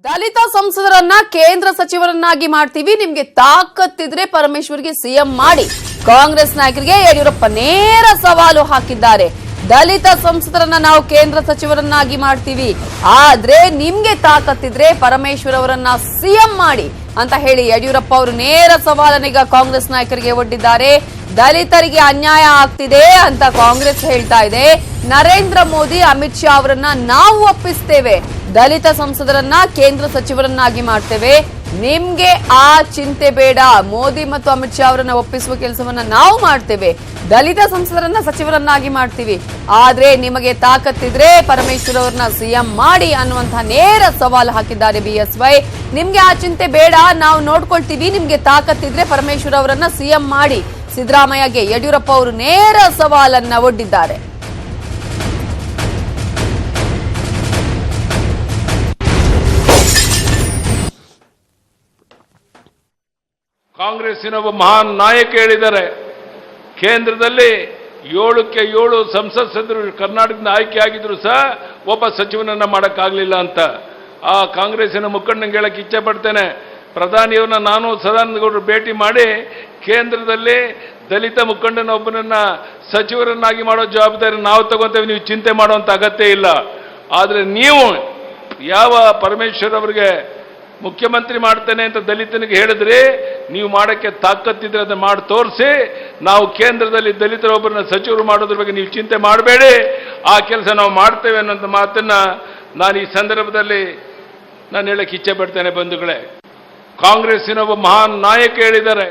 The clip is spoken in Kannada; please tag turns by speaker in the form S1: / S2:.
S1: ದಲಿತ ಸಂಸದರನ್ನ ಕೇಂದ್ರ ಸಚಿವರನ್ನಾಗಿ ಮಾಡ್ತೀವಿ, ನಿಮ್ಗೆ ತಾಕತ್ತಿದ್ರೆ ಪರಮೇಶ್ವರ್ಗೆ ಸಿಎಂ ಮಾಡಿ. ಕಾಂಗ್ರೆಸ್ ನಾಯಕರಿಗೆ ಯಡಿಯೂರಪ್ಪ ನೇರ ಸವಾಲು ಹಾಕಿದ್ದಾರೆ. ದಲಿತ ಸಂಸದರನ್ನ ನಾವು ಕೇಂದ್ರ ಸಚಿವರನ್ನಾಗಿ ಮಾಡ್ತೀವಿ, ಆದ್ರೆ ನಿಮ್ಗೆ ತಾಕತ್ತಿದ್ರೆ ಪರಮೇಶ್ವರ್ ಅವರನ್ನ ಸಿಎಂ ಮಾಡಿ ಅಂತ ಹೇಳಿ ಯಡಿಯೂರಪ್ಪ ಅವರು ನೇರ ಸವಾಲನ್ನೀಗ ಕಾಂಗ್ರೆಸ್ ನಾಯಕರಿಗೆ ಒಡ್ಡಿದ್ದಾರೆ. ದಲಿತರಿಗೆ ಅನ್ಯಾಯ ಆಗ್ತಿದೆ ಅಂತ ಕಾಂಗ್ರೆಸ್ ಹೇಳ್ತಾ ಇದೆ. ನರೇಂದ್ರ ಮೋದಿ, ಅಮಿತ್ ಶಾ ಅವರನ್ನ ನಾವು ಒಪ್ಪಿಸ್ತೇವೆ, ದಲಿತ ಸಂಸದರನ್ನ ಕೇಂದ್ರ ಸಚಿವರನ್ನಾಗಿ ಮಾಡ್ತೇವೆ, ನಿಮ್ಗೆ ಆ ಚಿಂತೆ ಬೇಡ. ಮೋದಿ ಮತ್ತು ಅಮಿತ್ ಶಾ ಅವರನ್ನ ಒಪ್ಪಿಸುವ ಕೆಲಸವನ್ನ ನಾವು ಮಾಡ್ತೇವೆ, ದಲಿತ ಸಂಸದರನ್ನ ಸಚಿವರನ್ನಾಗಿ ಮಾಡ್ತೀವಿ, ಆದ್ರೆ ನಿಮಗೆ ತಾಕತ್ತಿದ್ರೆ ಪರಮೇಶ್ವರ್ ಅವರನ್ನ ಸಿಎಂ ಮಾಡಿ ಅನ್ನುವಂತಹ ನೇರ ಸವಾಲು ಹಾಕಿದ್ದಾರೆ ಬಿಎಸ್ವೈ. ನಿಮ್ಗೆ ಆ ಚಿಂತೆ ಬೇಡ, ನಾವು ನೋಡ್ಕೊಳ್ತೀವಿ, ನಿಮ್ಗೆ ತಾಕತ್ತಿದ್ರೆ ಪರಮೇಶ್ವರ್ ಅವರನ್ನ ಸಿಎಂ ಮಾಡಿ. ಸಿದ್ದರಾಮಯ್ಯಗೆ ಯಡಿಯೂರಪ್ಪ ಅವರು ನೇರ ಸವಾಲನ್ನ ಒಡ್ಡಿದ್ದಾರೆ.
S2: ಕಾಂಗ್ರೆಸ್ಸಿನ ಒಬ್ಬ ಮಹಾನ್ ನಾಯಕ ಹೇಳಿದ್ದಾರೆ, ಕೇಂದ್ರದಲ್ಲಿ 7ಕ್ಕೆ 7 ಸಂಸತ್ ಸದಸ್ಯರು ಕರ್ನಾಟಕದಿಂದ ಆಯ್ಕೆ ಆಗಿದ್ರು ಸಹ ಒಬ್ಬ ಸಚಿವನನ್ನ ಮಾಡಕ್ಕಾಗ್ಲಿಲ್ಲ ಅಂತ. ಆ ಕಾಂಗ್ರೆಸ್ಸಿನ ಮುಖಂಡನಿಗೆ ಹೇಳಕ್ಕೆ ಇಚ್ಛೆ ಪಡ್ತೇನೆ, ಪ್ರಧಾನಿಯವ್ರನ್ನ ನಾನು ಸದಾನಂದ ಗೌಡರು ಭೇಟಿ ಮಾಡಿ ಕೇಂದ್ರದಲ್ಲಿ ದಲಿತ ಮುಖಂಡನೊಬ್ಬನನ್ನ ಸಚಿವರನ್ನಾಗಿ ಮಾಡೋ ಜವಾಬ್ದಾರಿ ನಾವು ತಗೊಂತೇವೆ, ನೀವು ಚಿಂತೆ ಮಾಡುವಂತ ಅಗತ್ಯ ಇಲ್ಲ. ಆದರೆ ನೀವು ಯಾವ ಪರಮೇಶ್ವರ್ ಅವರಿಗೆ ಮುಖ್ಯಮಂತ್ರಿ ಮಾಡ್ತೇನೆ ಅಂತ ದಲಿತನಿಗೆ ಹೇಳಿದ್ರಿ, ನೀವು ಮಾಡಕ್ಕೆ ತಾಕತ್ತಿದ್ರೆ ಅದನ್ನ ಮಾಡಿ ತೋರಿಸಿ, ನಾವು ಕೇಂದ್ರದಲ್ಲಿ ದಲಿತರೊಬ್ಬರನ್ನ ಸಚಿವರು ಮಾಡೋದ್ರ ಬಗ್ಗೆ ನೀವು ಚಿಂತೆ ಮಾಡಬೇಡಿ, ಆ ಕೆಲಸ ನಾವು ಮಾಡ್ತೇವೆ ಅನ್ನೋಂಥ ಮಾತನ್ನ ನಾನು ಈ ಸಂದರ್ಭದಲ್ಲಿ ನಾನು ಹೇಳಕ್ಕೆ ಇಚ್ಛೆ ಪಡ್ತೇನೆ. ಬಂಧುಗಳೇ, ಕಾಂಗ್ರೆಸ್ಸಿನ ಒಬ್ಬ ಮಹಾನ್ ನಾಯಕ ಹೇಳಿದ್ದಾರೆ.